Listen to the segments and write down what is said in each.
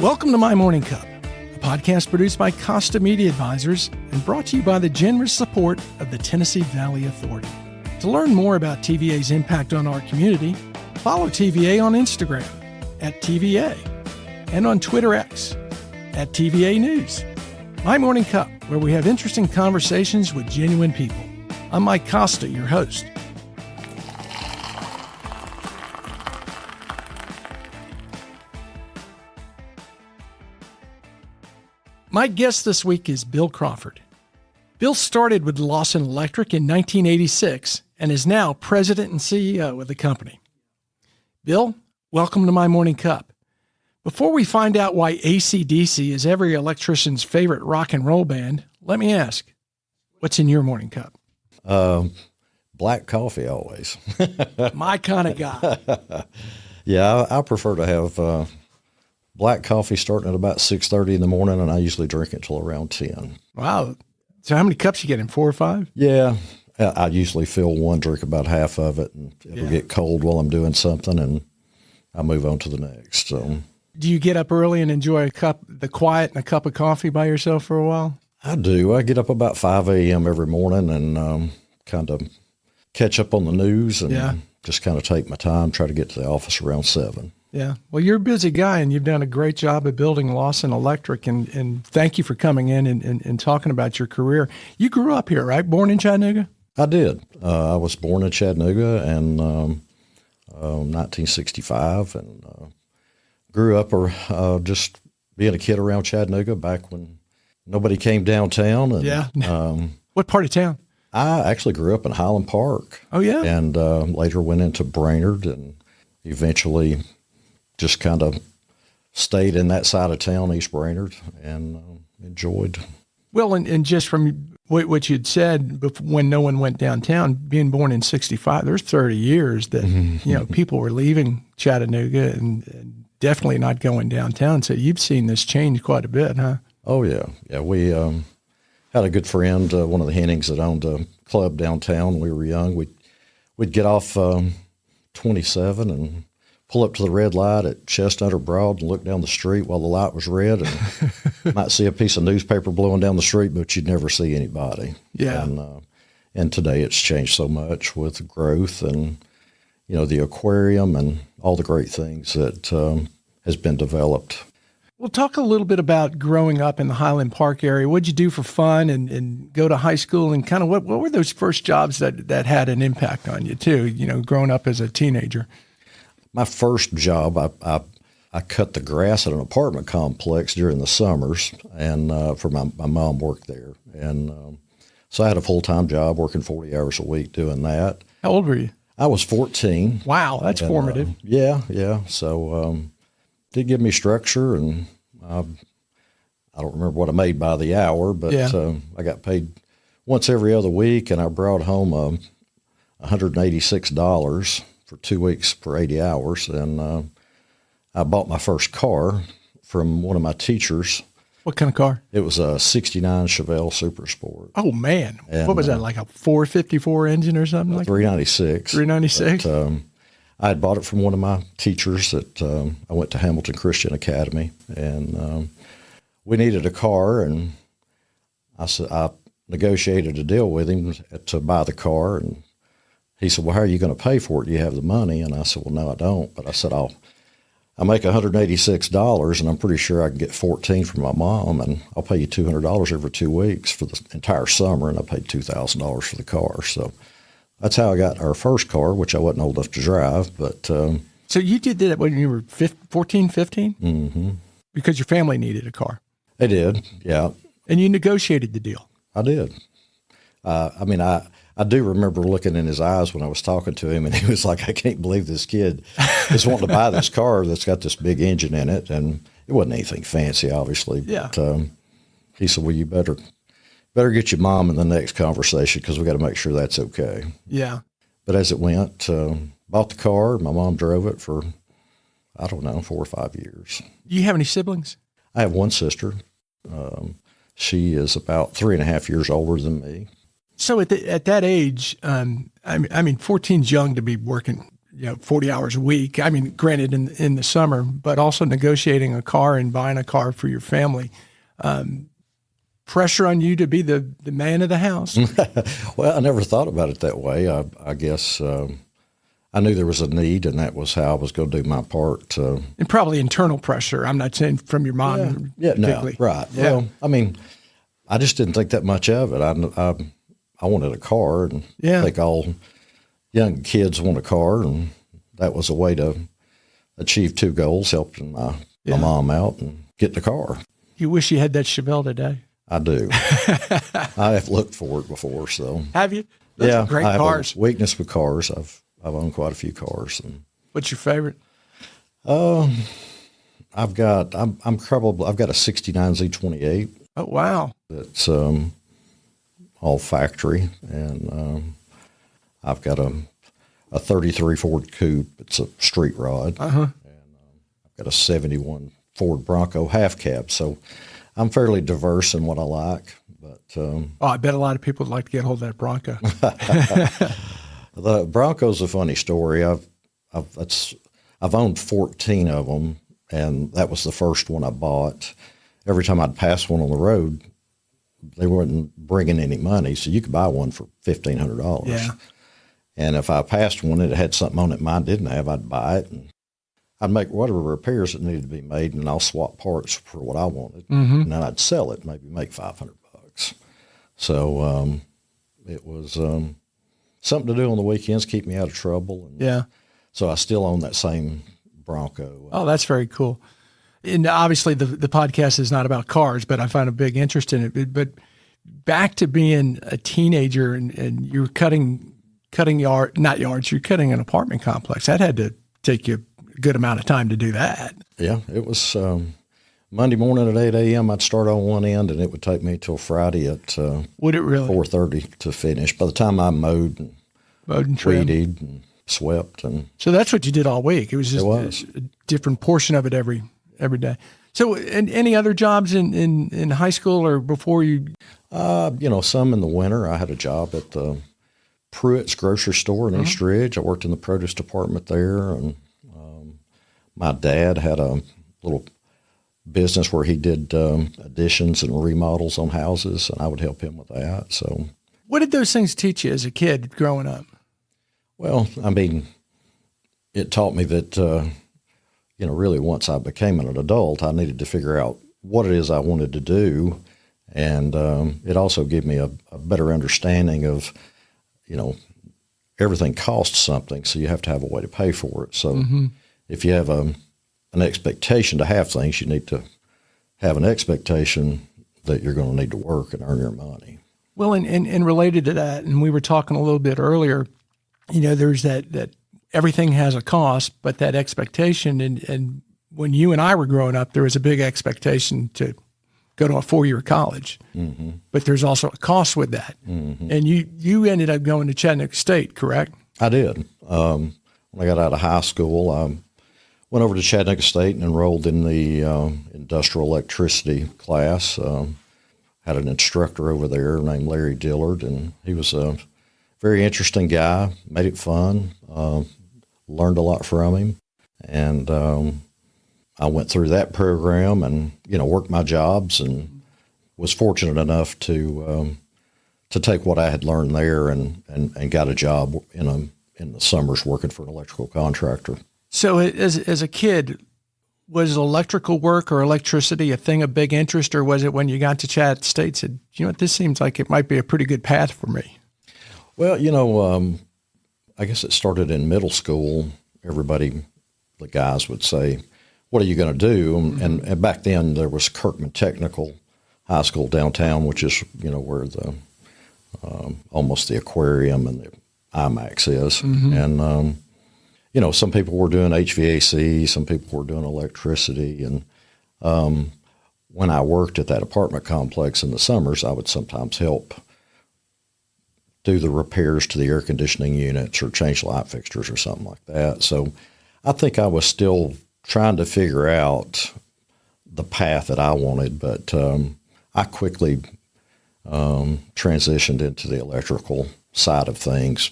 Welcome to My Morning Cup, a podcast produced by Costa Media Advisors and brought to you by the generous support of the Tennessee Valley Authority. To learn more about TVA's impact on our community, follow TVA on Instagram at TVA and on Twitter X at TVA News. My Morning Cup, where we have interesting conversations with genuine people. I'm Mike Costa, your host. My guest this week is Bill Crawford. Bill started with Lawson Electric in 1986 and is now president and CEO of the company. Bill, welcome to My Morning Cup. Before we find out why AC/DC is every electrician's favorite rock and roll band, let me ask, what's in your morning cup? Black coffee always. My kind of guy. Yeah, I prefer to have black coffee starting at about 6:30 in the morning, and I usually drink it till around 10. Wow. So how many cups you get in, 4 or 5? Yeah, I usually fill one, drink about half of it, and it'll get cold while I'm doing something, and I move on to the next. So, do you get up early and enjoy the quiet and a cup of coffee by yourself for a while? I do. I get up about 5 a.m. every morning and kind of catch up on the news and just kind of take my time, try to get to the office around 7. Yeah. Well, you're a busy guy, and you've done a great job of building Lawson Electric, and thank you for coming in and talking about your career. You grew up here, right? Born in Chattanooga? I did. I was born in Chattanooga in 1965 and grew up just being a kid around Chattanooga back when nobody came downtown. And, what part of town? I actually grew up in Highland Park. Oh, yeah? And later went into Brainerd and eventually just kind of stayed in that side of town, East Brainerd, and enjoyed. Well, and just from what you'd said when no one went downtown, being born in 65, there's 30 years that, people were leaving Chattanooga and definitely not going downtown. So you've seen this change quite a bit, huh? Oh, yeah. Yeah, we had a good friend, one of the Hennings that owned a club downtown. We were young. We'd get off 27 and pull up to the red light at Chestnut or Broad and look down the street while the light was red, and might see a piece of newspaper blowing down the street, but you'd never see anybody. Yeah. And today it's changed so much with growth and, the aquarium and all the great things that has been developed. Well, talk a little bit about growing up in the Highland Park area. What'd you do for fun and go to high school, and kind of what were those first jobs that had an impact on you too, growing up as a teenager? My first job, I cut the grass at an apartment complex during the summers, and for my mom worked there. And so I had a full-time job working 40 hours a week doing that. How old were you? I was 14. Wow, that's formative. Yeah. So did give me structure, and I don't remember what I made by the hour, but I got paid once every other week, and I brought home $186 for 2 weeks for 80 hours. And I bought my first car from one of my teachers. What kind of car? It was a 69 Chevelle Super Sport. Oh, man. And, what was that, like a 454 engine or something like that? 396. 396? But, I had bought it from one of my teachers that I went to Hamilton Christian Academy, and we needed a car, and I negotiated a deal with him to buy the car, and he said, well, how are you going to pay for it? Do you have the money? And I said, well, no, I don't. But I said, I'll make $186, and I'm pretty sure I can get 14 from my mom, and I'll pay you $200 every 2 weeks for the entire summer, and I paid $2,000 for the car. So that's how I got our first car, which I wasn't old enough to drive. But so you did that when you were 14, 15? Mm-hmm. Because your family needed a car. They did, yeah. And you negotiated the deal. I did. I do remember looking in his eyes when I was talking to him, and he was like, I can't believe this kid is wanting to buy this car that's got this big engine in it. And it wasn't anything fancy, obviously. Yeah. But he said, well, you better get your mom in the next conversation because we got to make sure that's okay. Yeah. But as it went, bought the car. My mom drove it for, 4 or 5 years. Do you have any siblings? I have one sister. She is about 3.5 years older than me. So at that age, 14's young to be working, 40 hours a week. I mean, granted in the summer, but also negotiating a car and buying a car for your family. Pressure on you to be the man of the house. Well, I never thought about it that way. I guess I knew there was a need, and that was how I was going to do my part. And probably internal pressure. I'm not saying from your mom. Yeah, no, right. Yeah. Well, I mean, I just didn't think that much of it. I wanted a car, and I think all young kids want a car, and that was a way to achieve two goals, helping my mom out and get the car. You wish you had that Chevelle today. I do. I have looked for it before. So have you? Those are great cars. I have a weakness with cars. I've owned quite a few cars. And what's your favorite? I've got a 69 Z28. Oh wow! It's all factory, and I've got a 33 Ford Coupe. It's a street rod, and I've got a 71 Ford Bronco half cab. So I'm fairly diverse in what I like. But I bet a lot of people would like to get hold of that Bronco. The Bronco's a funny story. I've owned 14 of them, and that was the first one I bought. Every time I'd pass one on the road, they weren't bringing any money, so you could buy one for $1,500. Yeah. And if I passed one that had something on it mine didn't have, I'd buy it, and I'd make whatever repairs that needed to be made, and I'll swap parts for what I wanted, and then I'd sell it, maybe make $500. So it was something to do on the weekends, keep me out of trouble. And so I still own that same Bronco. Oh, that's very cool. And obviously the podcast is not about cars, but I find a big interest in it. But back to being a teenager and you're cutting you're cutting an apartment complex. That had to take you a good amount of time to do that. Yeah, it was Monday morning at 8 a.m. I'd start on one end, and it would take me till Friday at would it really 4:30 to finish. By the time I mowed and weeded and swept, and so that's what you did all week. It was just a different portion of it every day. So, and any other jobs in high school or before you? Some in the winter. I had a job at the Pruitt's grocery store in East Ridge. I worked in the produce department there, and my dad had a little business where he did additions and remodels on houses, and I would help him with that. So, what did those things teach you as a kid growing up? Well, I mean, it taught me that really once I became an adult, I needed to figure out what it is I wanted to do, and it also gave me a better understanding of, everything costs something, so you have to have a way to pay for it. So if you have an expectation to have things, you need to have an expectation that you're going to need to work and earn your money. Well, and related to that, and we were talking a little bit earlier, there's that everything has a cost, but that expectation, and when you and I were growing up, there was a big expectation to go to a 4-year college, but there's also a cost with that. And you ended up going to Chattanooga State, correct? I did. When I got out of high school, I went over to Chattanooga State and enrolled in the industrial electricity class. Had an instructor over there named Larry Dillard, and he was a very interesting guy, made it fun, learned a lot from him. And I went through that program and, worked my jobs and was fortunate enough to take what I had learned there and got a job in the summers working for an electrical contractor. So as a kid, was electrical work or electricity a thing of big interest, or was it when you got to Chat State said, this seems like it might be a pretty good path for me? Well, I guess it started in middle school. Everybody, the guys would say, what are you going to do? And back then there was Kirkman Technical High School downtown, which is, where the almost the aquarium and the IMAX is. And, some people were doing HVAC, some people were doing electricity. And when I worked at that apartment complex in the summers, I would sometimes help do the repairs to the air conditioning units or change light fixtures or something like that. So I think I was still trying to figure out the path that I wanted, but I quickly transitioned into the electrical side of things.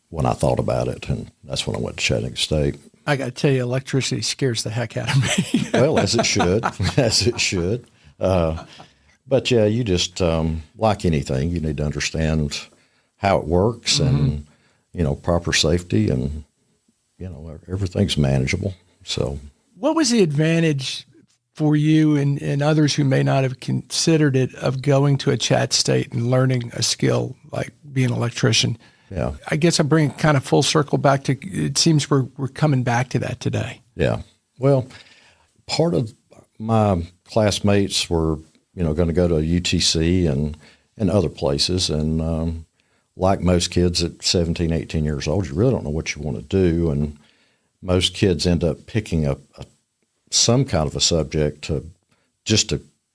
when I thought about it, and that's when I went to Chattanooga State. I got to tell you, electricity scares the heck out of me. Well, as it should, as it should. But yeah, you just, like anything, you need to understand how it works and, proper safety, and, everything's manageable. So what was the advantage for you and others who may not have considered it of going to a Chat State and learning a skill like being an electrician? Yeah. I guess I bring it kind of full circle back to, it seems we're coming back to that today. Yeah. Well, part of my classmates were, going to go to UTC and other places. And like most kids at 17, 18 years old, you really don't know what you want to do. And most kids end up picking up some kind of a subject to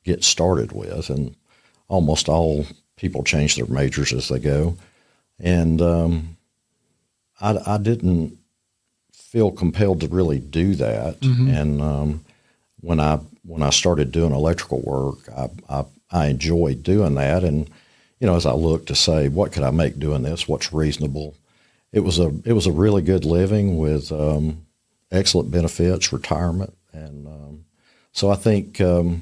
get started with. And almost all people change their majors as they go. And I didn't feel compelled to really do that. And when I started doing electrical work, I enjoyed doing that. And as I looked to say, what could I make doing this? What's reasonable? It was a really good living with excellent benefits, retirement, and so I think a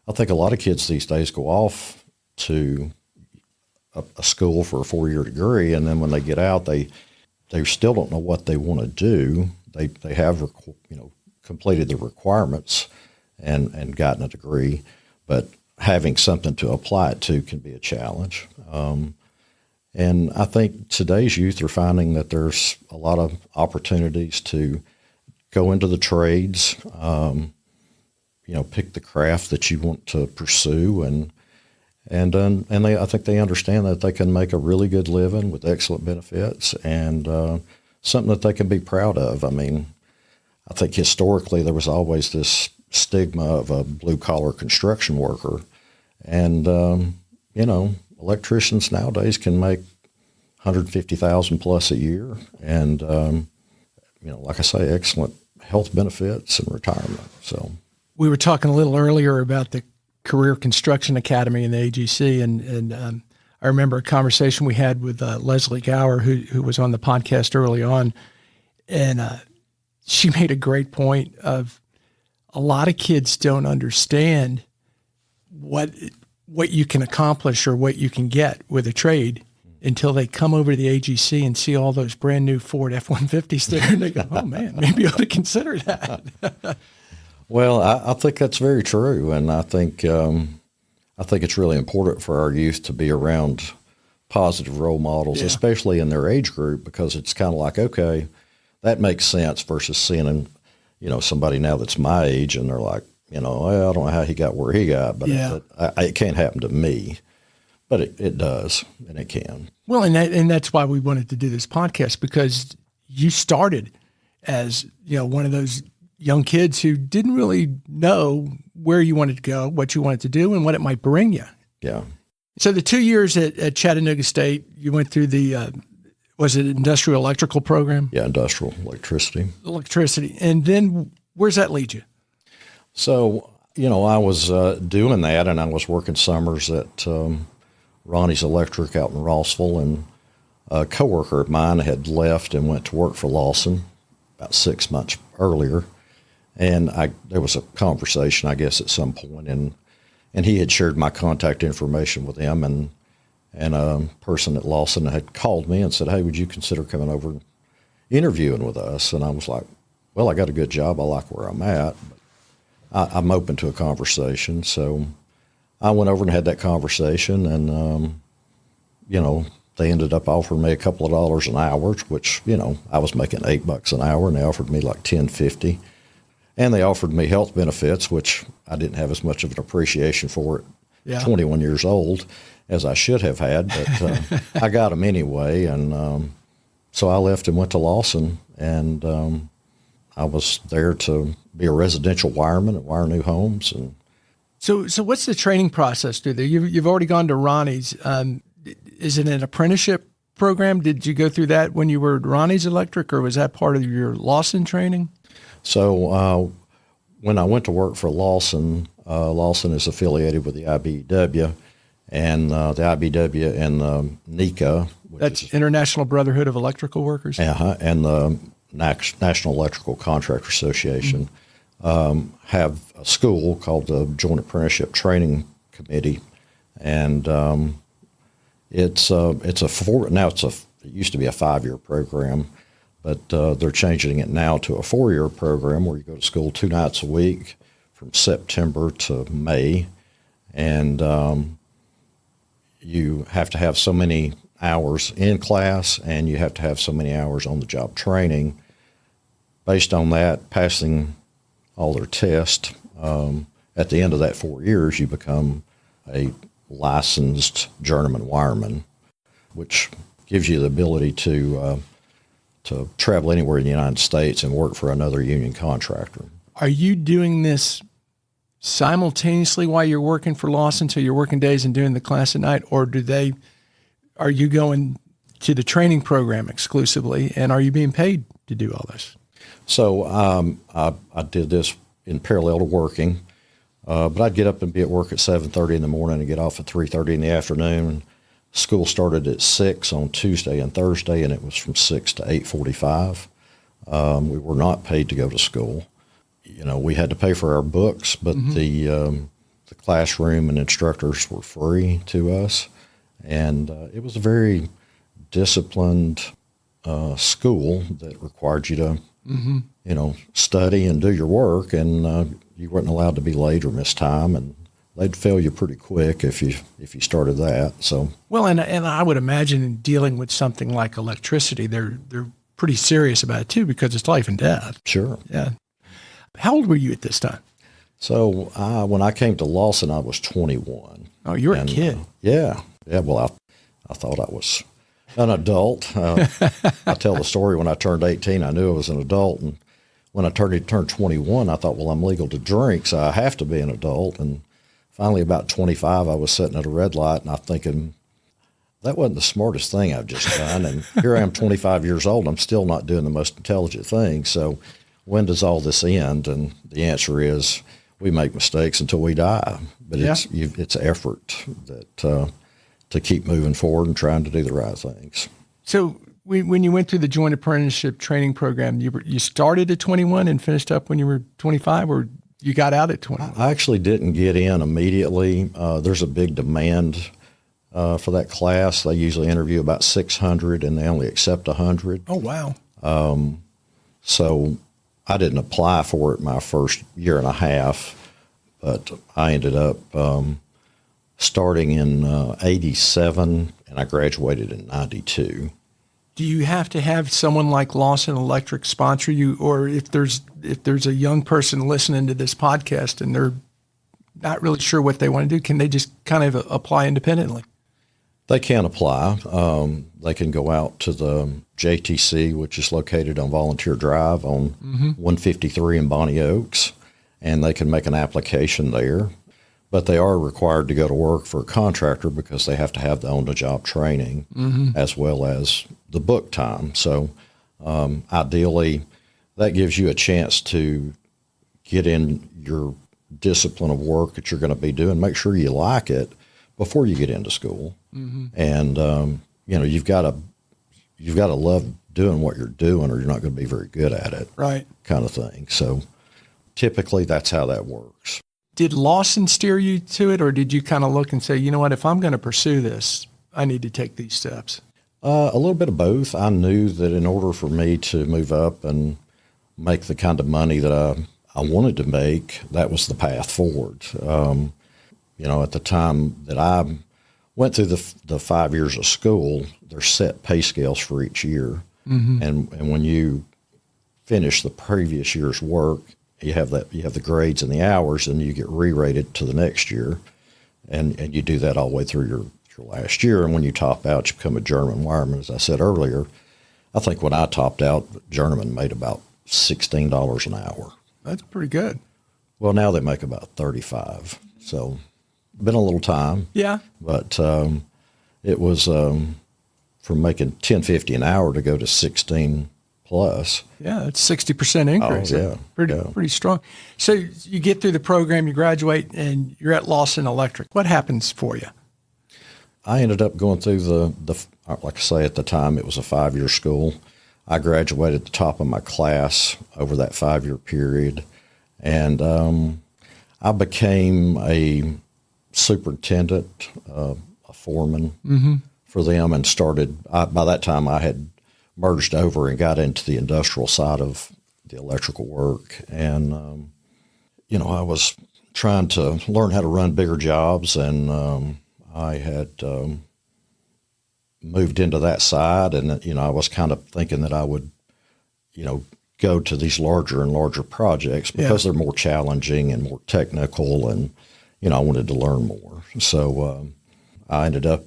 lot of kids these days go off to a school for a 4-year degree, and then when they get out, they still don't know what they want to do. They have completed the requirements and gotten a degree, but having something to apply it to can be a challenge. And I think today's youth are finding that there's a lot of opportunities to go into the trades, pick the craft that you want to pursue, and I think they understand that they can make a really good living with excellent benefits and something that they can be proud of. I mean, I think historically there was always this stigma of a blue-collar construction worker. And, electricians nowadays can make $150,000 plus a year. And, like I say, excellent health benefits and retirement. So we were talking a little earlier about the Career Construction Academy and the AGC. And I remember a conversation we had with Leslie Gower, who was on the podcast early on. And she made a great point of a lot of kids don't understand what you can accomplish or what you can get with a trade until they come over to the AGC and see all those brand new Ford F-150s there, and they go, "Oh man, maybe I ought to consider that." Well, I think that's very true, and I think it's really important for our youth to be around positive role models, especially in their age group, because it's kind of like, okay, that makes sense versus seeing somebody now that's my age and they're like, well, I don't know how he got where he got, but it can't happen to me. But it does, and it can. Well, and that's why we wanted to do this podcast, because you started as one of those young kids who didn't really know where you wanted to go, what you wanted to do, and what it might bring you. Yeah. So the 2 years at Chattanooga State, you went through the was it industrial electrical program? Yeah, industrial electricity. Electricity. And then where's that lead you? So, I was doing that, and I was working summers at Ronnie's Electric out in Rossville, and a coworker of mine had left and went to work for Lawson about 6 months earlier. And there was a conversation, I guess, at some point, and he had shared my contact information with him, and a person at Lawson had called me and said, "Hey, would you consider coming over and interviewing with us?" And I was like, "Well, I got a good job. I like where I'm at. But I'm open to a conversation." So I went over and had that conversation, and, they ended up offering me a couple of dollars an hour, which, I was making $8 an hour, and they offered me like $10.50. And they offered me health benefits, which I didn't have as much of an appreciation for at 21 years old as I should have had, but I got them anyway. And so I left and went to Lawson, and I was there to be a residential wireman and wire new homes. And so what's the training process through there? You've already gone to Ronnie's. Is it an apprenticeship program? Did you go through that when you were at Ronnie's Electric, or was that part of your Lawson training? So when I went to work for Lawson, Lawson is affiliated with the IBEW, and the IBEW and NECA That's International Brotherhood of Electrical Workers? And the National Electrical Contractor Association have a school called the Joint Apprenticeship Training Committee, and it used to be a 5-year program, but they're changing it now to a 4-year program where you go to school 2 nights a week from September to May, and you have to have so many hours in class, and you have to have so many hours on the job training. Based on that, passing all their tests, at the end of that 4 years, you become a licensed journeyman wireman, which gives you the ability to travel anywhere in the United States and work for another union contractor. Are you doing this simultaneously while you're working for Lawson, so you're working days and doing the class at night, or are you going to the training program exclusively, and are you being paid to do all this? So I did this in parallel to working, but I'd get up and be at work at 7:30 in the morning and get off at 3:30 in the afternoon. School started at 6 on Tuesday and Thursday, and it was from 6 to 8:45. We were not paid to go to school. We had to pay for our books, but the classroom and instructors were free to us, and it was a very disciplined school that required you to, study and do your work, and you weren't allowed to be late or miss time, and they'd fail you pretty quick if you started that. So well, and I would imagine in dealing with something like electricity, they're pretty serious about it too, because it's life and death. Sure. Yeah. How old were you at this time? So when I came to Lawson, I was 21. Oh, you were a kid. Yeah. Well, I thought I was an adult. I tell the story when I turned 18, I knew I was an adult. And when I turned 21, I thought, well, I'm legal to drink, so I have to be an adult. And finally, about 25, I was sitting at a red light, and I'm thinking, that wasn't the smartest thing I've just done. And here I am 25 years old. I'm still not doing the most intelligent thing. So when does all this end? And the answer is we make mistakes until we die. But it's effort that to keep moving forward and trying to do the right things. So when you went through the Joint Apprenticeship Training Program, you started at 21 and finished up when you were 25, or you got out at 21? I actually didn't get in immediately. There's a big demand for that class. They usually interview about 600, and they only accept 100. Oh, wow. So I didn't apply for it my first year and a half, but I ended up starting in 87, and I graduated in 92. Do you have to have someone like Lawson Electric sponsor you, or if there's a young person listening to this podcast and they're not really sure what they want to do, can they just kind of apply independently? They can apply. They can go out to the JTC, which is located on Volunteer Drive on 153 in Bonnie Oaks, and they can make an application there. But they are required to go to work for a contractor because they have to have the on-the-job training as well as the book time. So ideally, that gives you a chance to get in your discipline of work that you're going to be doing, make sure you like it before you get into school. And, you've got to love doing what you're doing, or you're not going to be very good at it. Right. Kind of thing. So typically that's how that works. Did Lawson steer you to it, or did you kind of look and say, you know what, if I'm going to pursue this, I need to take these steps? A little bit of both. I knew that in order for me to move up and make the kind of money that I wanted to make, that was the path forward. At the time that I went through the 5 years of school, there's set pay scales for each year. And when you finish the previous year's work, you have the grades and the hours, and you get re-rated to the next year, and you do that all the way through your last year. And when you top out, you become a journeyman wireman. As I said earlier, I think when I topped out, journeyman made about $16 an hour. That's pretty good. Well, now they make about $35. So been a little time. Yeah. But it was from making $10.50 an hour to go to 16 plus. Yeah, it's 60% increase. Oh, yeah. Pretty strong. So you get through the program, you graduate, and you're at Lawson Electric. What happens for you? I ended up going through like I say, at the time, it was a 5-year school. I graduated at the top of my class over that 5-year period. And I became a superintendent, a foreman for them, and by that time I had merged over and got into the industrial side of the electrical work. And, I was trying to learn how to run bigger jobs, and I had moved into that side, and, I was kind of thinking that I would, go to these larger and larger projects because they're more challenging and more technical, and, I wanted to learn more. So I ended up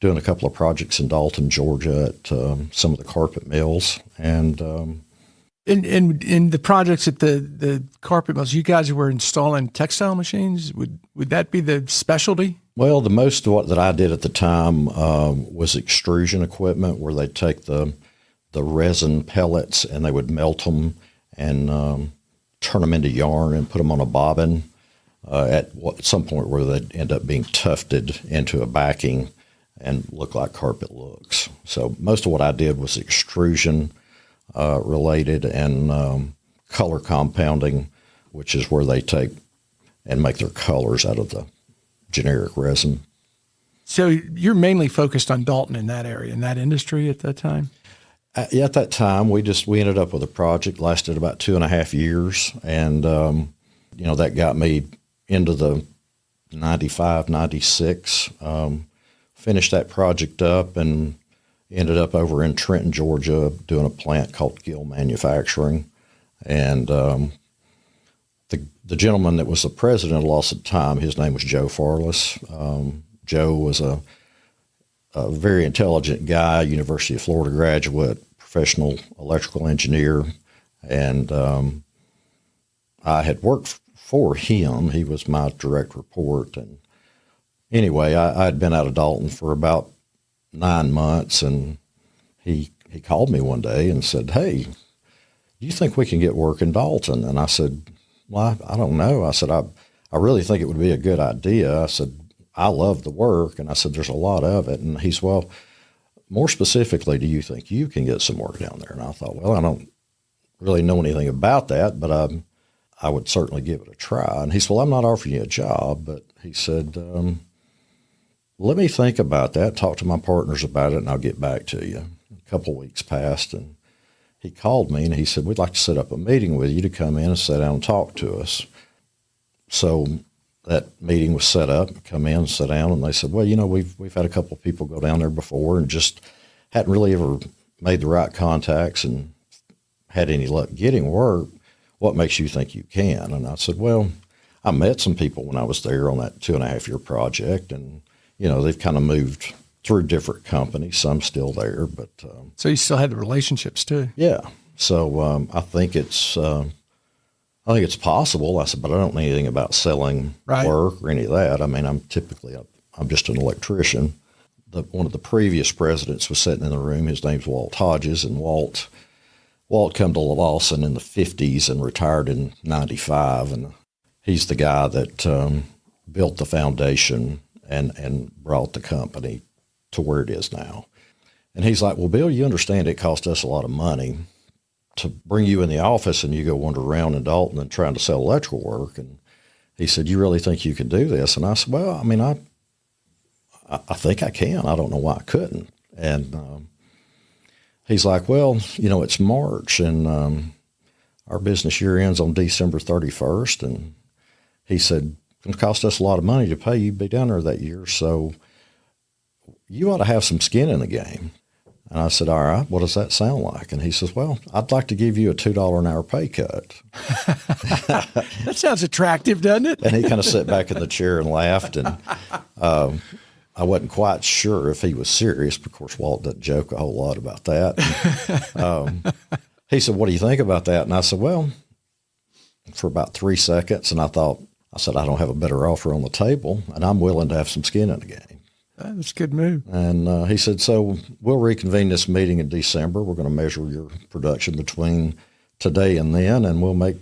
doing a couple of projects in Dalton, Georgia at some of the carpet mills. And in the projects at the carpet mills, you guys were installing textile machines. Would that be the specialty? Well, the most of what that I did at the time was extrusion equipment, where they'd take the resin pellets and they would melt them and turn them into yarn and put them on a bobbin at some point where they'd end up being tufted into a backing and look like carpet looks. So most of what I did was extrusion related and color compounding, which is where they take and make their colors out of the generic resin. So you're mainly focused on Dalton in that area, in that industry at that time? At that time, we ended up with a project, lasted about 2.5 years. And, that got me into the 95, 96, finished that project up and ended up over in Trenton, Georgia, doing a plant called Gill Manufacturing. And the gentleman that was the president of Lawson at the time, his name was Joe Farless. Joe was a very intelligent guy, University of Florida graduate, professional electrical engineer. And I had worked for him. He was my direct report. And anyway, I had been out of Dalton for about 9 months, and he called me one day and said, "Hey, do you think we can get work in Dalton?" And I said, "Well, I don't know." I said, I really think it would be a good idea. I said, "I love the work." And I said, "There's a lot of it." And he said, "Well, more specifically, do you think you can get some work down there?" And I thought, well, I don't really know anything about that, but I would certainly give it a try. And he said, "Well, I'm not offering you a job," but he said, "Let me think about that, talk to my partners about it, and I'll get back to you." A couple of weeks passed, and he called me, and he said, "We'd like to set up a meeting with you to come in and sit down and talk to us." So that meeting was set up, come in, sit down, and they said, "Well, we've had a couple of people go down there before and just hadn't really ever made the right contacts and had any luck getting work. What makes you think you can?" And I said, "Well, I met some people when I was there on that 2.5-year project, and they've kind of moved through different companies. Some still there, but so you still had the relationships too." Yeah. So I think it's possible. I said, but I don't know anything about selling work or any of that. I mean, I'm just an electrician. One of the previous presidents was sitting in the room. His name's Walt Hodges, and Walt come to Lawson in the 50s and retired in 95. And he's the guy that built the foundation and brought the company to where it is now. And he's like, "Well, Bill, you understand it cost us a lot of money to bring you in the office and you go wander around in Dalton and trying to sell electrical work." And he said, "You really think you can do this?" And I said, "Well, I mean, I think I can. I don't know why I couldn't." And he's like, "Well, it's March and our business year ends on December 31st. And he said, "It's going to cost us a lot of money to pay you to be down there that year. So you ought to have some skin in the game." And I said, "All right, what does that sound like?" And he says, "Well, I'd like to give you a $2 an hour pay cut." That sounds attractive, doesn't it? And he kind of sat back in the chair and laughed. And I wasn't quite sure if he was serious. Of course, Walt doesn't joke a whole lot about that. And, he said, "What do you think about that?" And I said, "Well," for about 3 seconds. And I said, "I don't have a better offer on the table, and I'm willing to have some skin in the game." That's a good move. And he said, "So we'll reconvene this meeting in December. We're going to measure your production between today and then, and we'll make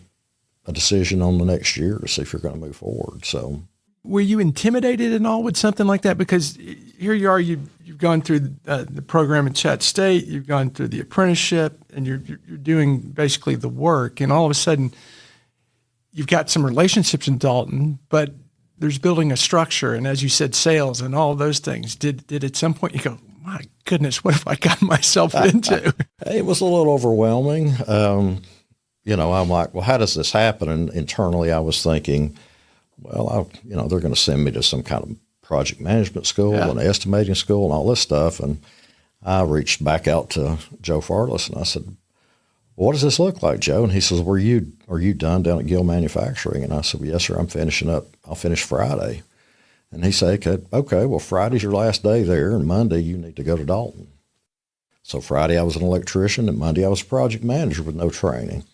a decision on the next year to see if you're going to move forward." So Were you intimidated at all with something like that? Because here you are, you've gone through the program at Chat State, you've gone through the apprenticeship, and you're doing basically the work. And all of a sudden, you've got some relationships in Dalton, but there's building a structure, and as you said, sales and all of those things. Did at some point you go, my goodness, what have I gotten myself into? It was a little overwhelming. I'm like, well, how does this happen? And internally, I was thinking, well, they're going to send me to some kind of project management school and estimating school and all this stuff. And I reached back out to Joe Farless and I said, what does this look like, Joe? And he says, are you done down at Gill Manufacturing? And I said, well, yes, sir, I'm finishing up. I'll finish Friday. And he said, okay, well, Friday's your last day there, and Monday you need to go to Dalton. So Friday I was an electrician, and Monday I was a project manager with no training.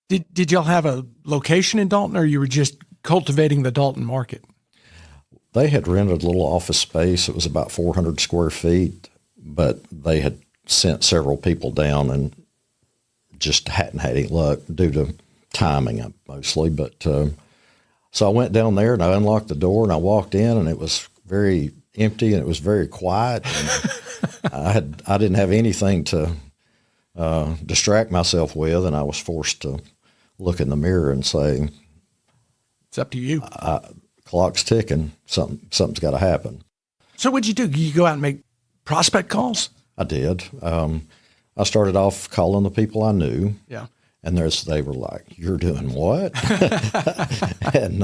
Did y'all have a location in Dalton, or you were just cultivating the Dalton market? They had rented a little office space. It was about 400 square feet, but they had sent several people down and just hadn't had any luck due to timing mostly. But so I went down there and I unlocked the door and I walked in and it was very empty and it was very quiet. And I didn't have anything to distract myself with, and I was forced to look in the mirror and say, it's up to you. Clock's ticking. Something's got to happen. So what'd you do? You go out and make prospect calls? I did. I started off calling the people I knew. Yeah. And they were like, you're doing what? And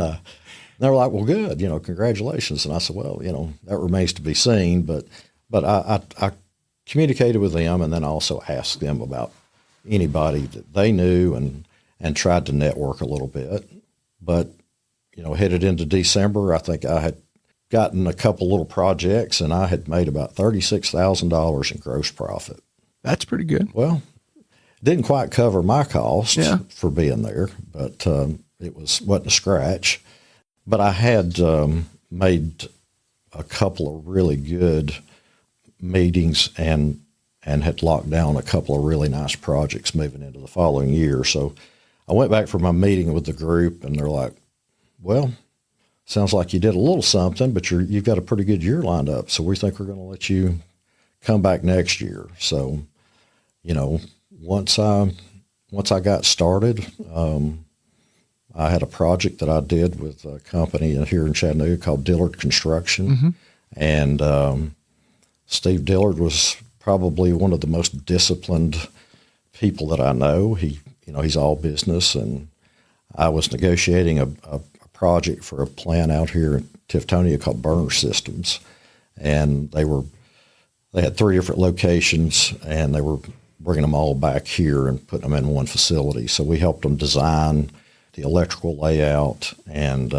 they were like, well, good, congratulations. And I said, well, that remains to be seen. But I communicated with them, and then I also asked them about anybody that they knew and tried to network a little bit. But, headed into December, I think I had gotten a couple little projects, and I had made about $36,000 in gross profit. That's pretty good. Well, didn't quite cover my costs for being there, but it wasn't a scratch. But I had made a couple of really good meetings and had locked down a couple of really nice projects moving into the following year. So I went back for my meeting with the group, and they're like, well, sounds like you did a little something, but you've got a pretty good year lined up. So we think we're going to let you come back next year. So, once I got started, I had a project that I did with a company here in Chattanooga called Dillard Construction. Mm-hmm. And Steve Dillard was probably one of the most disciplined people that I know. He's all business, and I was negotiating a project for a plant out here in Tiftonia called Burner Systems, and they had 3 different locations, and they were bringing them all back here and putting them in one facility. So we helped them design the electrical layout and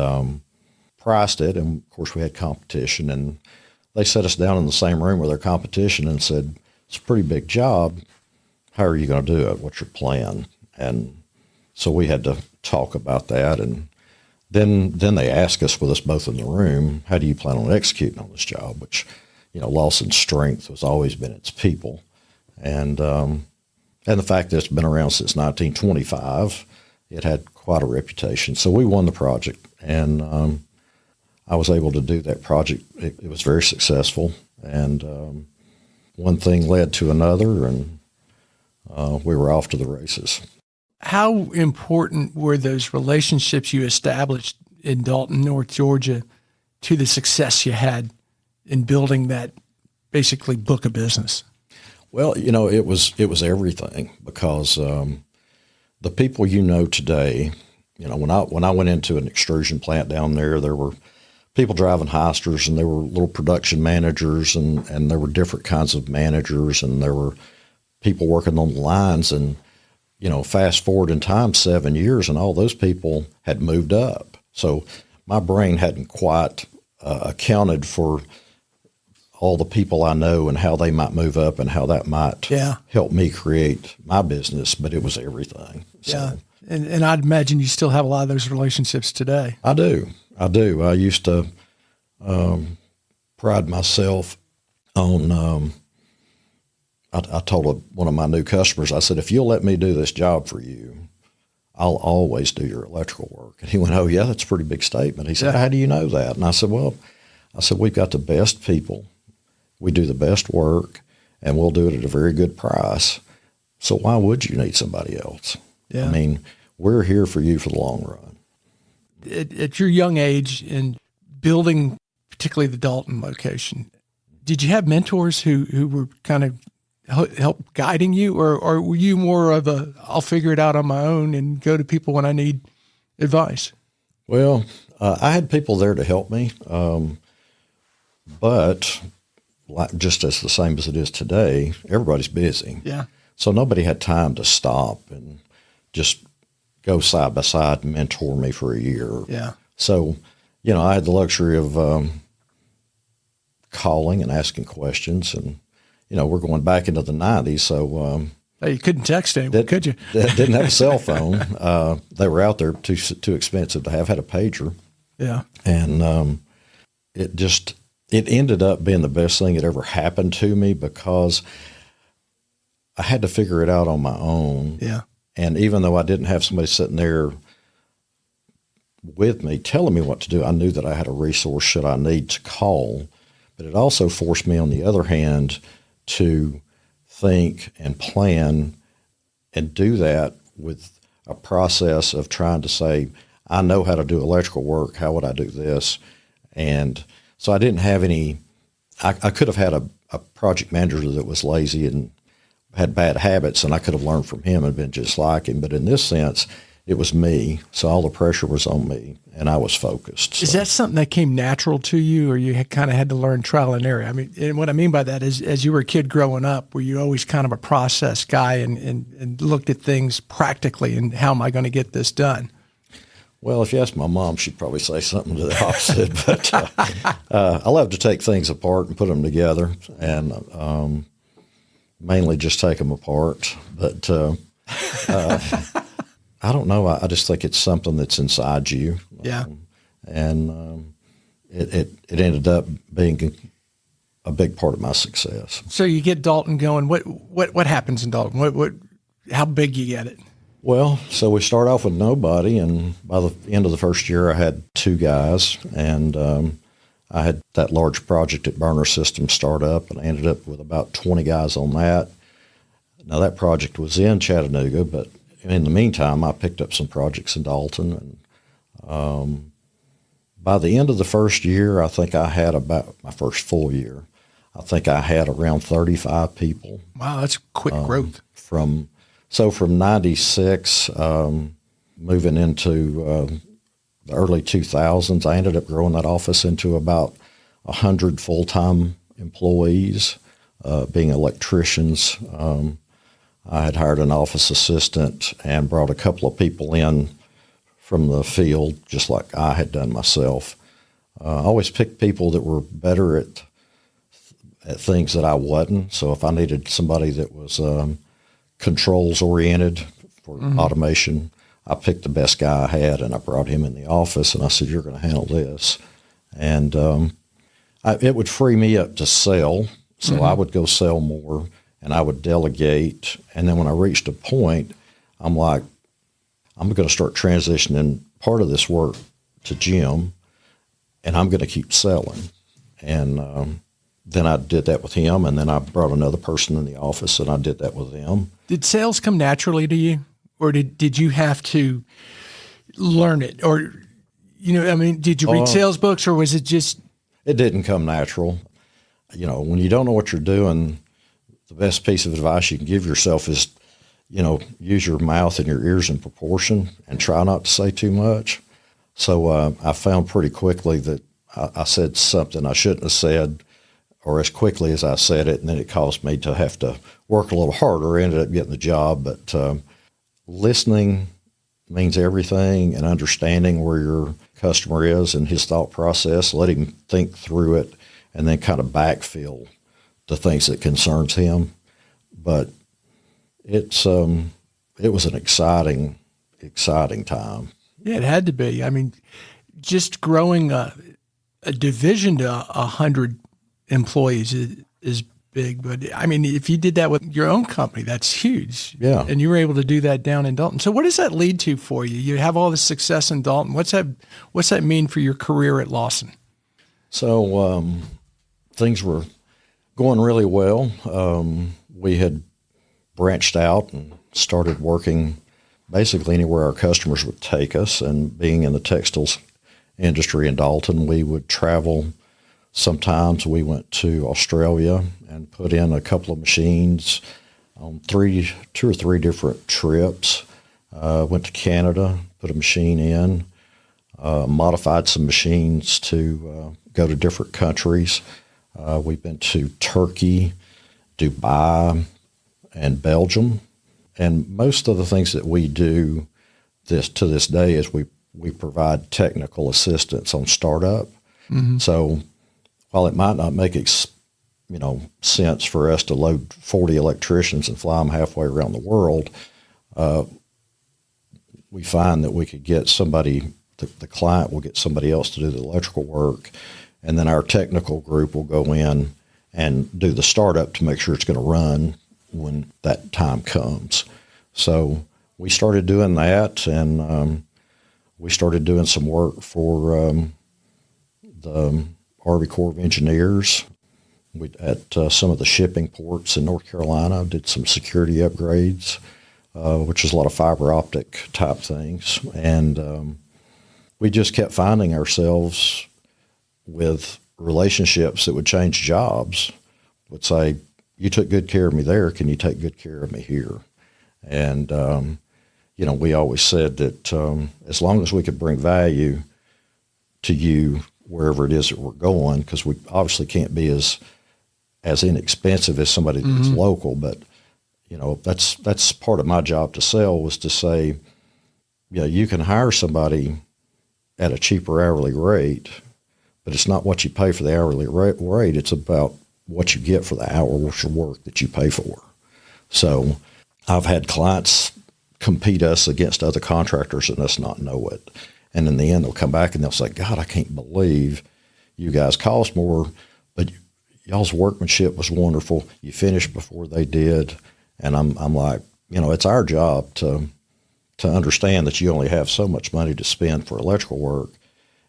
priced it. And of course we had competition, and they set us down in the same room with their competition and said, it's a pretty big job. How are you going to do it? What's your plan? And so we had to talk about that. And then they asked us with us both in the room, how do you plan on executing on this job? Which, Lawson's strength has always been its people. And the fact that it's been around since 1925, it had quite a reputation. So we won the project, and I was able to do that project. It was very successful, and one thing led to another, and we were off to the races. How important were those relationships you established in Dalton, North Georgia, to the success you had in building that basically book of business? Well, it was everything, because the people today, when I went into an extrusion plant down there were people driving Heisters, and there were little production managers, and there were different kinds of managers, and there were people working on the lines. And, fast forward in time 7 years, and all those people had moved up. So my brain hadn't quite accounted for all the people I know and how they might move up and how that might help me create my business, but it was everything. So, yeah. And I'd imagine you still have a lot of those relationships today. I do. I used to pride myself on, I told one of my new customers, I said, if you'll let me do this job for you, I'll always do your electrical work. And he went, oh, yeah, that's a pretty big statement. He said, how do you know that? And I said, we've got the best people. We do the best work, and we'll do it at a very good price. So why would you need somebody else? Yeah. I mean, we're here for you for the long run. At your young age and building, particularly the Dalton location, did you have mentors who were kind of help guiding you, or were you more of a, I'll figure it out on my own and go to people when I need advice? Well, I had people there to help me, but just as the same as it is today, everybody's busy. Yeah. So nobody had time to stop and just go side by side and mentor me for a year. Yeah. So, I had the luxury of calling and asking questions, and we're going back into the 90s, so you couldn't text anyone, could you? Didn't have a cell phone. They were out there too expensive to have. Had a pager. Yeah. And it ended up being the best thing that ever happened to me, because I had to figure it out on my own. Yeah. And even though I didn't have somebody sitting there with me telling me what to do, I knew that I had a resource should I need to call. But it also forced me, on the other hand, to think and plan and do that with a process of trying to say, I know how to do electrical work. How would I do this? And so I didn't have any, I could have had a project manager that was lazy and had bad habits, and I could have learned from him and been just like him. But in this sense, it was me. So all the pressure was on me, and I was focused. Is that something that came natural to you, or you kind of had to learn trial and error? I mean, and what I mean by that is, as you were a kid growing up, were you always kind of a process guy and looked at things practically and how am I going to get this done? Well, if you ask my mom, she'd probably say something to the opposite. But I love to take things apart and put them together, and mainly just take them apart. But I don't know. I just think it's something that's inside you. Yeah. It ended up being a big part of my success. So you get Dalton going. What happens in Dalton? How big you get it? Well, so we start off with nobody, and by the end of the first year, I had 2 guys, and I had that large project at Burner Systems start up, and I ended up with about 20 guys on that. Now, that project was in Chattanooga, but in the meantime, I picked up some projects in Dalton, and by the end of the first year, I think I had about my first full year, I think I had around 35 people. Wow, that's quick growth. From 96, moving into the early 2000s, I ended up growing that office into about 100 full-time employees, being electricians. I had hired an office assistant and brought a couple of people in from the field, just like I had done myself. I always picked people that were better at things that I wasn't. So if I needed somebody that was controls oriented for automation, I picked the best guy I had, and I brought him in the office, and I said, you're going to handle this. And it would free me up to sell. So I would go sell more, and I would delegate. And then when I reached a point, I'm like, I'm going to start transitioning part of this work to Jim, and I'm going to keep selling. And then I did that with him, and then I brought another person in the office, and I did that with them. Did sales come naturally to you, or did you have to learn it? Or, did you read sales books, or was it just? It didn't come natural. When you don't know what you're doing, the best piece of advice you can give yourself is, use your mouth and your ears in proportion and try not to say too much. So I found pretty quickly that I said something I shouldn't have said, or as quickly as I said it, and then it caused me to have to work a little harder. I ended up getting the job, but listening means everything, and understanding where your customer is and his thought process, let him think through it, and then kind of backfill the things that concerns him. But it was an exciting time. Yeah, it had to be. I mean, just growing a division to 100 employees is big, but I mean, if you did that with your own company, that's huge. Yeah. And you were able to do that down in Dalton. So what does that lead to for you? You have all this success in Dalton. What's that mean for your career at Lawson? So things were going really well. We had branched out and started working basically anywhere our customers would take us. And being in the textiles industry in Dalton, we would travel. Sometimes we went to Australia and put in a couple of machines on two or three different trips. Went to Canada, put a machine in, modified some machines to go to different countries. We've been to Turkey, Dubai, and Belgium. And most of the things that we do to this day is we provide technical assistance on startup. Mm-hmm. So while it might not make sense for us to load 40 electricians and fly them halfway around the world, we find that we could get somebody, the client will get somebody else to do the electrical work, and then our technical group will go in and do the startup to make sure it's going to run when that time comes. So we started doing that, and we started doing some work for the Army Corps of Engineers. At some of the shipping ports in North Carolina, did some security upgrades, which is a lot of fiber optic type things. And we just kept finding ourselves with relationships that would change jobs, would say, you took good care of me there, can you take good care of me here? And, we always said that as long as we could bring value to you wherever it is that we're going, because we obviously can't be as inexpensive as somebody that's mm-hmm. local, but that's part of my job to sell, was to say, you can hire somebody at a cheaper hourly rate, but it's not what you pay for the hourly rate. It's about what you get for the hours of work that you pay for. So I've had clients compete us against other contractors and us not know it. And in the end, they'll come back and they'll say, God, I can't believe you guys cost more, but y'all's workmanship was wonderful. You finished before they did. And I'm like, it's our job to understand that you only have so much money to spend for electrical work.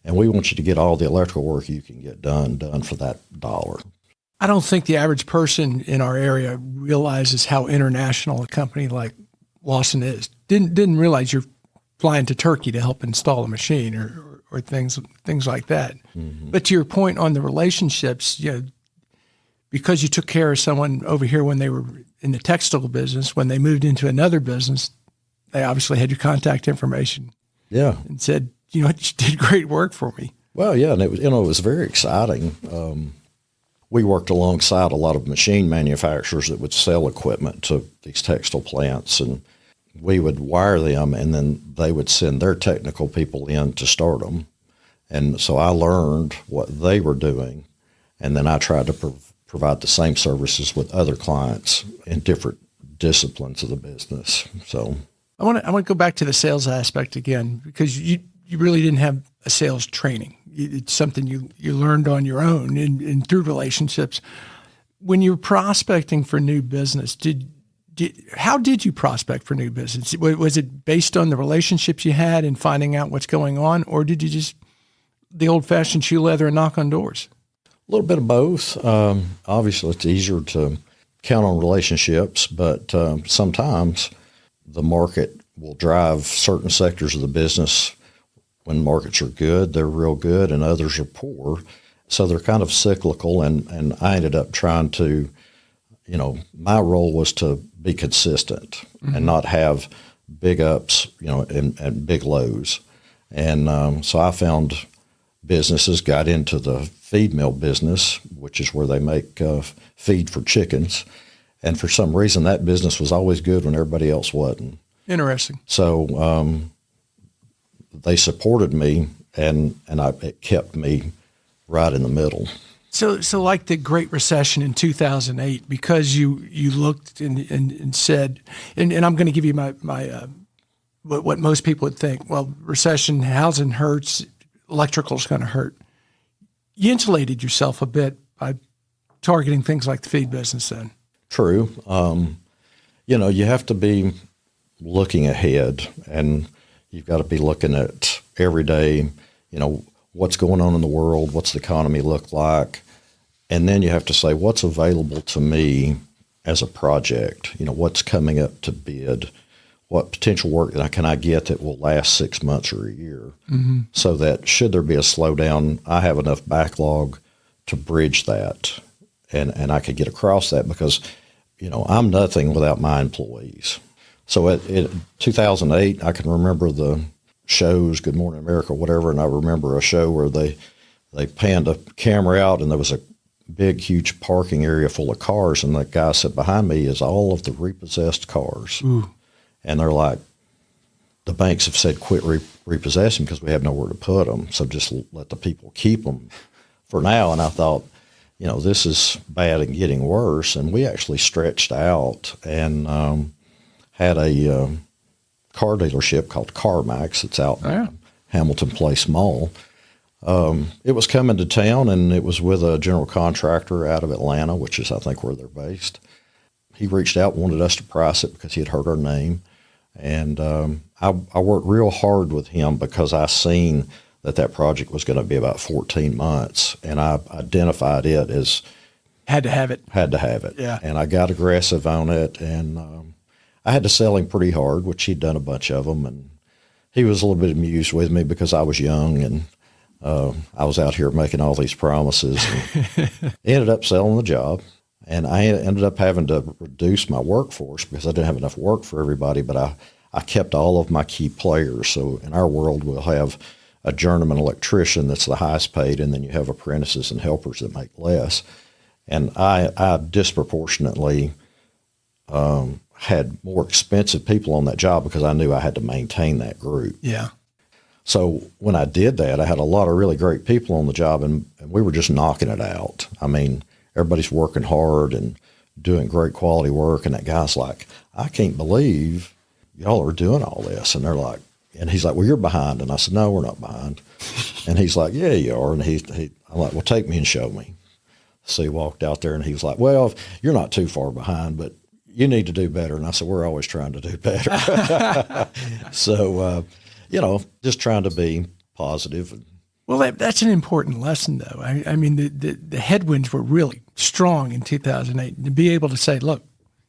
And we want you to get all the electrical work you can get done for that dollar. I don't think the average person in our area realizes how international a company like Lawson is. Didn't realize you're flying to Turkey to help install a machine or things like that. Mm-hmm. But to your point on the relationships, because you took care of someone over here when they were in the textile business, when they moved into another business, they obviously had your contact information. Yeah. And said, you did great work for me. Well, yeah, and it was very exciting. We worked alongside a lot of machine manufacturers that would sell equipment to these textile plants, and we would wire them, and then they would send their technical people in to start them. And so I learned what they were doing, and then I tried to provide the same services with other clients in different disciplines of the business. So I want to go back to the sales aspect again, because you really didn't have a sales training. It's something you learned on your own and through relationships. When you're prospecting for new business, how did you prospect for new business? Was it based on the relationships you had and finding out what's going on, or did you just the old-fashioned shoe leather and knock on doors? A little bit of both. Obviously, it's easier to count on relationships, but sometimes the market will drive certain sectors of the business. When markets are good, they're real good, and others are poor. So they're kind of cyclical, and I ended up trying to, my role was to be consistent mm-hmm. and not have big ups, and big lows. And so I found businesses, got into the feed mill business, which is where they make feed for chickens. And for some reason, that business was always good when everybody else wasn't. Interesting. So they supported me, and it kept me right in the middle. So like the Great Recession in 2008, because you looked and said, and I'm going to give you my what most people would think. Well, recession, housing hurts, electrical's going to hurt. You insulated yourself a bit by targeting things like the feed business then. True. You have to be looking ahead, and you've got to be looking at every day, what's going on in the world, what's the economy look like, and then you have to say, what's available to me as a project, what's coming up to bid, what potential work can I get that will last 6 months or a year, so that should there be a slowdown, I have enough backlog to bridge that, and I could get across that because, I'm nothing without my employees. So in 2008, I can remember the shows, Good Morning America, whatever, and I remember a show where they panned a camera out and there was a big, huge parking area full of cars, and the guy sat behind me is all of the repossessed cars. Ooh. And they're like, the banks have said quit repossessing because we have nowhere to put them, so just let the people keep them for now. And I thought, this is bad and getting worse, and we actually stretched out and had a car dealership called CarMax. It's out in Hamilton Place Mall. It was coming to town, and it was with a general contractor out of Atlanta, which is, I think, where they're based. He reached out, wanted us to price it because he had heard our name. And I worked real hard with him because I seen that project was going to be about 14 months, and I identified it as had to have it. Yeah. And I got aggressive on it, and I had to sell him pretty hard, which he'd done a bunch of them, and he was a little bit amused with me because I was young and I was out here making all these promises. And ended up selling the job, and I ended up having to reduce my workforce because I didn't have enough work for everybody, but I kept all of my key players. So in our world, we'll have a journeyman electrician that's the highest paid, and then you have apprentices and helpers that make less. And I disproportionately had more expensive people on that job because I knew I had to maintain that group. Yeah. So when I did that, I had a lot of really great people on the job, and we were just knocking it out. I mean, everybody's working hard and doing great quality work, and that guy's like, I can't believe y'all are doing all this. And they're like, and he's like, well, you're behind. And I said, no, we're not behind. And he's like, yeah, you are. And I'm like, well, take me and show me. So he walked out there, and he was like, well, you're not too far behind, but you need to do better. And I said, we're always trying to do better. So, just trying to be positive. Well, that's an important lesson, though. I mean, the headwinds were really strong in 2008. To be able to say, look,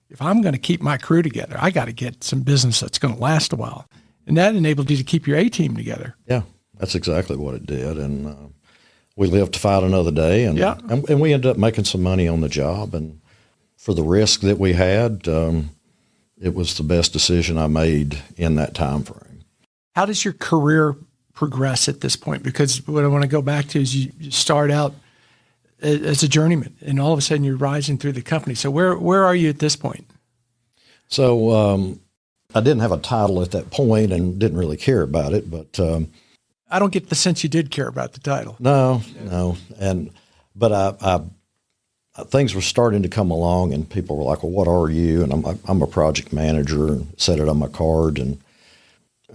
if I'm going to keep my crew together, I got to get some business that's going to last a while. And that enabled you to keep your A-team together. Yeah, that's exactly what it did. And we lived to fight another day. And we ended up making some money on the job. And for the risk that we had, it was the best decision I made in that time frame. How does your career progress at this point? Because what I want to go back to is you start out as a journeyman, and all of a sudden you're rising through the company. So where are you at this point? So I didn't have a title at that point and didn't really care about it, but I don't get the sense you did care about the title. No. But I things were starting to come along, and people were like, well, what are you? And I'm like, I'm a project manager, and set it on my card. And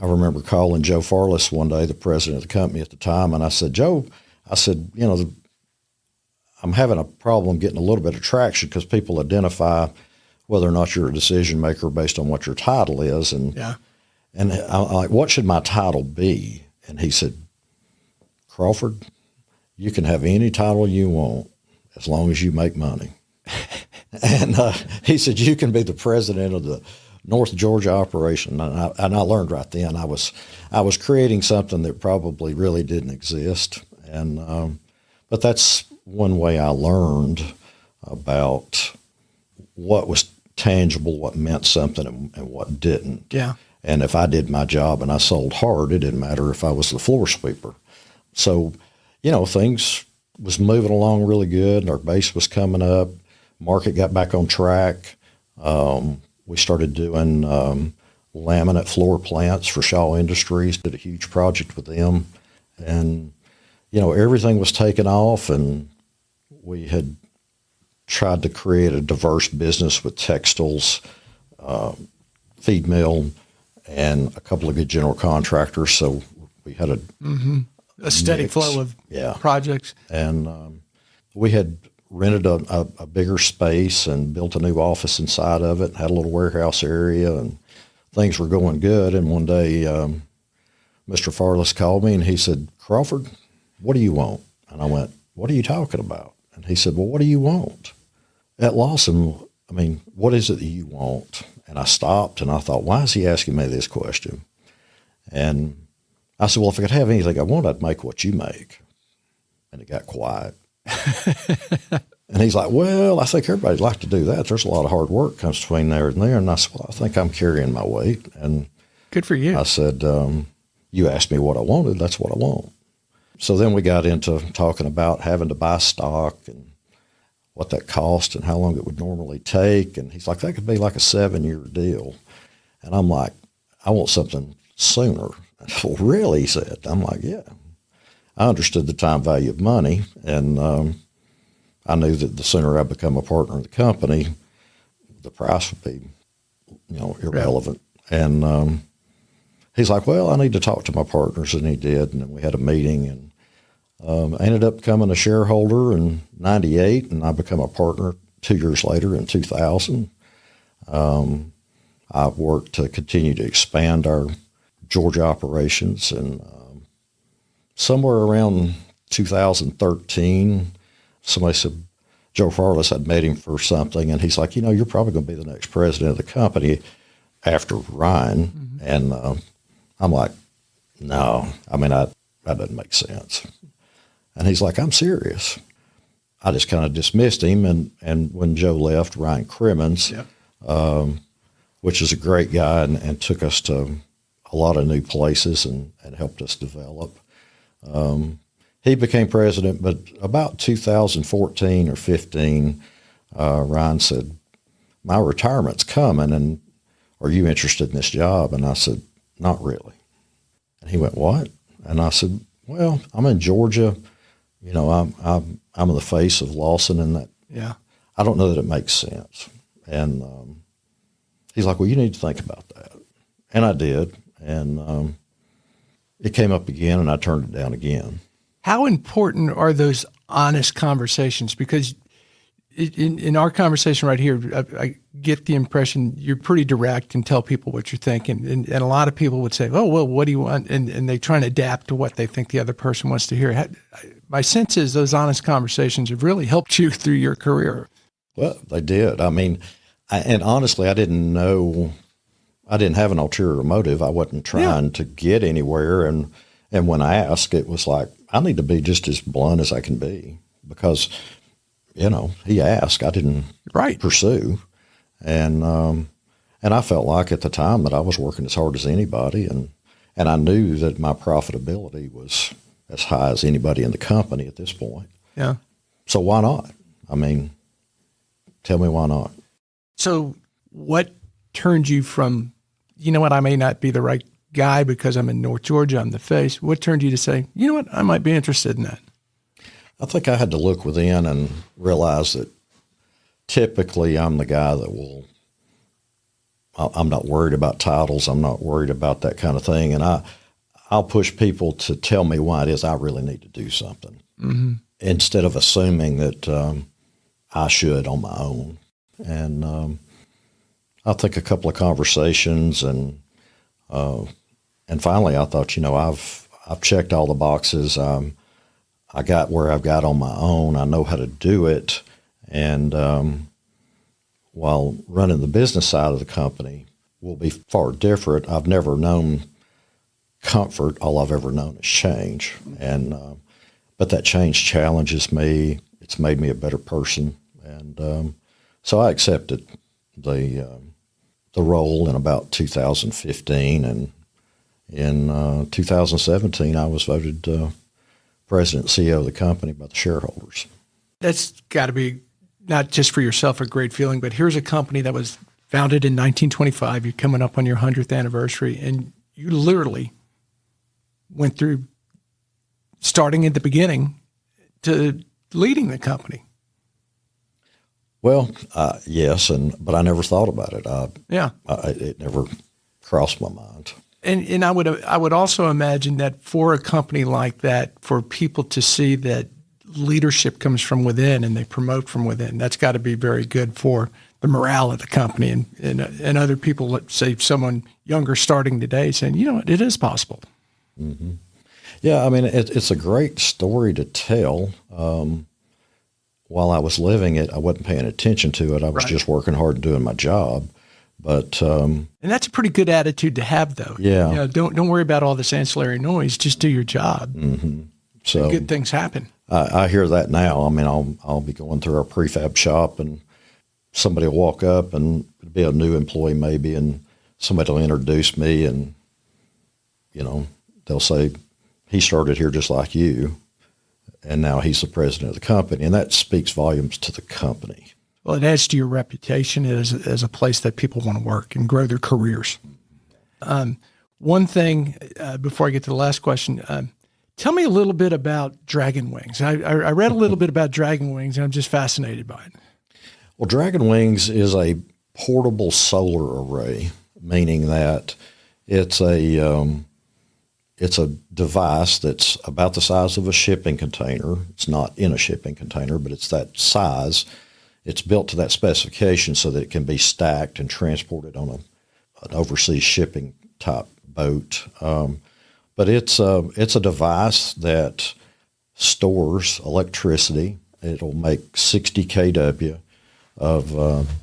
I remember calling Joe Farless one day, the president of the company at the time, and I said, Joe, I'm having a problem getting a little bit of traction because people identify whether or not you're a decision maker based on what your title is. And I'm like, what should my title be? And he said, Crawford, you can have any title you want as long as you make money. And he said, you can be the president of the North Georgia operation. And I learned right then I was creating something that probably really didn't exist. And but that's one way I learned about what was tangible, what meant something, and what didn't. Yeah. And if I did my job and I sold hard, it didn't matter if I was the floor sweeper. So, things was moving along really good. Our base was coming up. Market got back on track. We started doing laminate floor plants for Shaw Industries, did a huge project with them. And, everything was taking off, and we had tried to create a diverse business with textiles, feed mill, and a couple of good general contractors. So we had a steady flow of projects. And we had rented a bigger space and built a new office inside of it, had a little warehouse area, and things were going good. And one day, Mr. Farless called me and he said, "Crawford, what do you want?" And I went, "What are you talking about?" And he said, "Well, what do you want?" At Lawson, I mean, what is it that you want? And I stopped and I thought, why is he asking me this question? And I said, well, if I could have anything I want, I'd make what you make. And it got quiet. And he's like, well, I think everybody'd like to do that. There's a lot of hard work comes between there and there. And I said, well, I think I'm carrying my weight. And good for you. I said, you asked me what I wanted. That's what I want. So then we got into talking about having to buy stock and what that cost and how long it would normally take. And he's like, that could be like a 7-year deal. And I'm like, I want something sooner. Well, really? He said. I'm like, yeah. I understood the time value of money, and I knew that the sooner I become a partner in the company, the price would be, irrelevant. Right. And he's like, well, I need to talk to my partners, and he did. And then we had a meeting, and I ended up becoming a shareholder in 98, and I became a partner 2 years later in 2000. I worked to continue to expand our Georgia operations, and somewhere around 2013, somebody said Joe Farless had met him for something, and he's like, you're probably going to be the next president of the company after Ryan. Mm-hmm. And I'm like, no, I mean, that doesn't make sense. And he's like, I'm serious. I just kind of dismissed him. And when Joe left, Ryan Crimmins, yep. Which is a great guy and took us to a lot of new places and helped us develop. He became president, but about 2014 or 15, Ryan said, my retirement's coming, and are you interested in this job? And I said, not really. And he went, what? And I said, well, I'm in Georgia. I'm in the face of Lawson, and that. Yeah. I don't know that it makes sense. And he's like, well, you need to think about that. And I did. And it came up again, and I turned it down again. How important are those honest conversations? Because in our conversation right here, I get the impression you're pretty direct and tell people what you're thinking. And a lot of people would say, oh, well, what do you want? And they try and adapt to what they think the other person wants to hear. My sense is those honest conversations have really helped you through your career. Well, they did. I mean, and honestly, I didn't know. I didn't have an ulterior motive. I wasn't trying to get anywhere. And when I asked, it was like, I need to be just as blunt as I can be because, he asked. I didn't pursue. And I felt like at the time that I was working as hard as anybody. And I knew that my profitability was as high as anybody in the company at this point. Yeah. So why not? I mean, tell me why not. So what turned you from, I may not be the right guy because I'm in North Georgia, I'm the face. What turned you to say, I might be interested in that? I think I had to look within and realize that typically I'm the guy that I'm not worried about titles. I'm not worried about that kind of thing. And I'll push people to tell me why it is I really need to do something instead of assuming that I should on my own. And I think a couple of conversations and finally I thought, I've checked all the boxes. I got where I've got on my own. I know how to do it. And while running the business side of the company will be far different, I've never known comfort. All I've ever known is change. And but that change challenges me. It's made me a better person. And so I accepted the role in about 2015, and in 2017 I was voted president and CEO of the company by the shareholders. That's got to be not just for yourself a great feeling, but here's a company that was founded in 1925. You're coming up on your 100th anniversary, and you literally went through starting at the beginning to leading the company. Well, yes, but I never thought about it. It never crossed my mind. And I would also imagine that for a company like that, for people to see that leadership comes from within and they promote from within. That's got to be very good for the morale of the company and other people, let's say someone younger starting today saying, you know what, it is possible. Mm-hmm. Yeah, I mean, it's a great story to tell. While I was living it, I wasn't paying attention to it. I was just working hard and doing my job. But and that's a pretty good attitude to have, though. Yeah. You know, don't worry about all this ancillary noise. Just do your job. Mm-hmm. So good things happen. I hear that now. I mean, I'll be going through our prefab shop, and somebody will walk up, and it'll be a new employee maybe, and somebody will introduce me, and you know, they'll say, he started here just like you, and now he's the president of the company, and that speaks volumes to the company. Well, it adds to your reputation as a place that people want to work and grow their careers. One thing, before I get to the last question, tell me a little bit about Dragon Wings. I read a little bit about Dragon Wings, and I'm just fascinated by it. Well, Dragon Wings is a portable solar array, meaning that it's a device that's about the size of a shipping container. It's not in a shipping container, but it's that size. It's built to that specification so that it can be stacked and transported on an overseas shipping type boat. But it's a device that stores electricity. It'll make 60 kW of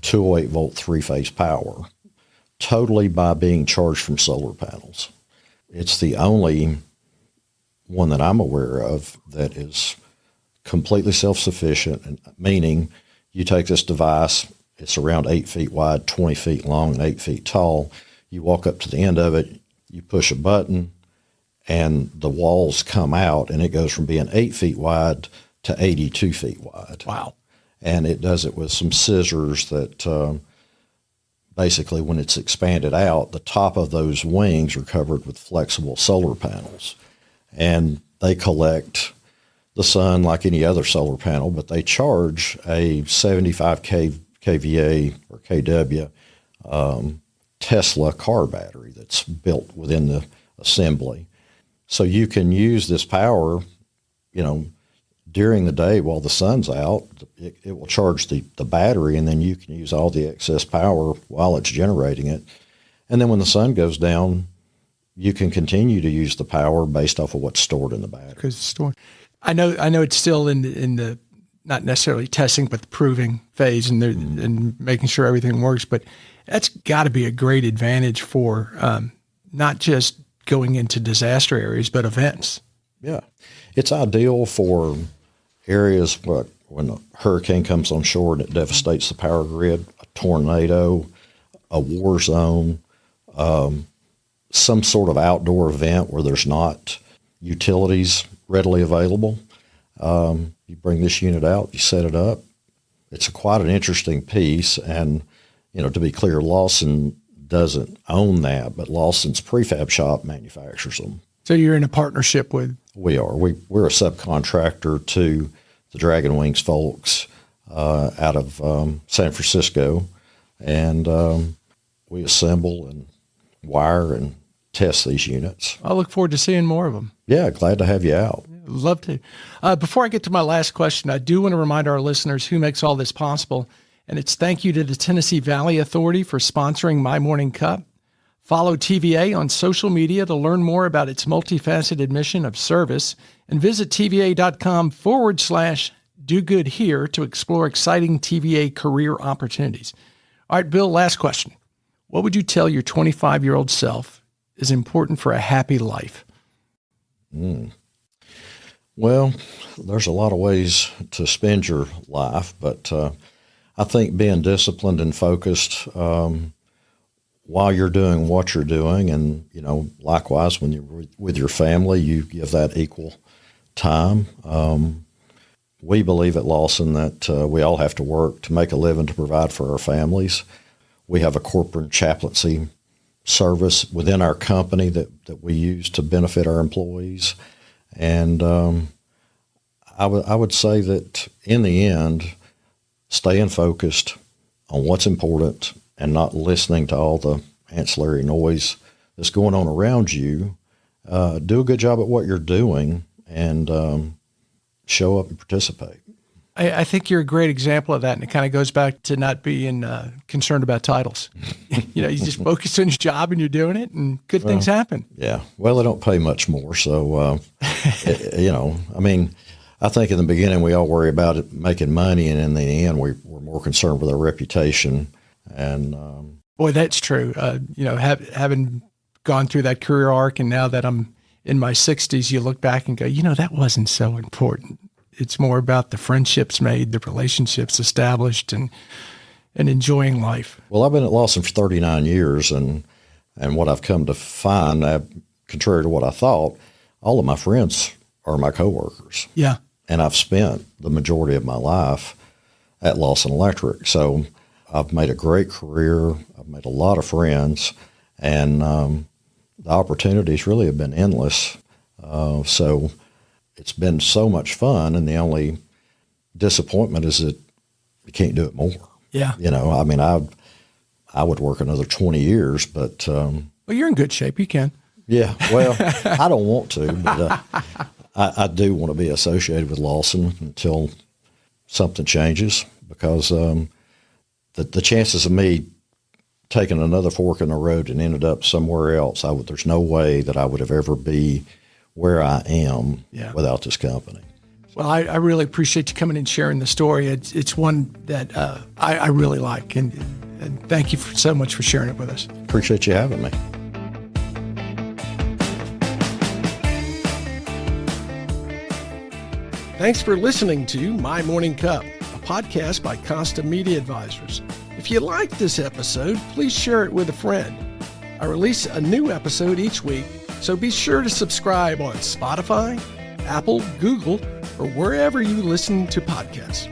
208 volt three-phase power, totally by being charged from solar panels. It's the only one that I'm aware of that is completely self-sufficient, and meaning you take this device, it's around 8 feet wide, 20 feet long, and 8 feet tall. You walk up to the end of it, you push a button, and the walls come out, and it goes from being 8 feet wide to 82 feet wide. Wow. And it does it with some scissors that basically when it's expanded out, the top of those wings are covered with flexible solar panels. And they collect the sun like any other solar panel, but they charge a 75 kVA or kW Tesla car battery that's built within the assembly. So you can use this power, you know, during the day while the sun's out. It will charge the battery, and then you can use all the excess power while it's generating it. And then when the sun goes down, you can continue to use the power based off of what's stored in the battery. Because it's stored. I know it's still in the not necessarily testing, but the proving phase, and and making sure everything works. But that's got to be a great advantage for not just going into disaster areas, but events. Yeah, it's ideal for areas when a hurricane comes on shore and it devastates the power grid, a tornado, a war zone, some sort of outdoor event where there's not utilities readily available. You bring this unit out, you set it up. It's quite an interesting piece. And, you know, to be clear, Lawson doesn't own that, but Lawson's prefab shop manufactures them. So you're in a partnership with? We are. We're a subcontractor to the Dragon Wings folks out of San Francisco, and we assemble and wire and test these units. I look forward to seeing more of them. Yeah, glad to have you out. Love to. Before I get to my last question, I do want to remind our listeners who makes all this possible, and it's thank you to the Tennessee Valley Authority for sponsoring My Morning Cup. Follow TVA on social media to learn more about its multifaceted mission of service, and visit TVA.com/do good here to explore exciting TVA career opportunities. All right, Bill, last question. What would you tell your 25-year-old self is important for a happy life? Well, there's a lot of ways to spend your life, but I think being disciplined and focused while you're doing what you're doing, and, you know, likewise, when you're with your family, you give that equal time. We believe at Lawson that we all have to work to make a living to provide for our families. We have a corporate chaplaincy service within our company that we use to benefit our employees. And I would say that in the end, staying focused on what's important and not listening to all the ancillary noise that's going on around you. Do a good job at what you're doing, and show up and participate. I think you're a great example of that, and it kind of goes back to not being concerned about titles. You just focus on your job and you're doing it, and good things happen. Yeah. Well, they don't pay much more, so I mean, I think in the beginning we all worry about it making money, and in the end we're more concerned with our reputation. And boy, that's true. Having gone through that career arc, and now that I'm in my 60s, you look back and go, that wasn't so important. It's more about the friendships made, the relationships established, and enjoying life. Well, I've been at Lawson for 39 years, and what I've come to find, contrary to what I thought, all of my friends are my coworkers. Yeah. And I've spent the majority of my life at Lawson Electric. So I've made a great career. I've made a lot of friends, and the opportunities really have been endless. So it's been so much fun, and the only disappointment is that you can't do it more. Yeah. I mean, I would work another 20 years, but well, you're in good shape. You can. Yeah. Well, I don't want to, but I do want to be associated with Lawson until something changes, because the chances of me taking another fork in the road and ended up somewhere else, there's no way that I would have ever be where I am without this company. Well, I really appreciate you coming and sharing the story. It's one that I really like, and thank you so much for sharing it with us. Appreciate you having me. Thanks for listening to My Morning Cup, a podcast by Costa Media Advisors. If you liked this episode, please share it with a friend. I release a new episode each week, so be sure to subscribe on Spotify, Apple, Google, or wherever you listen to podcasts.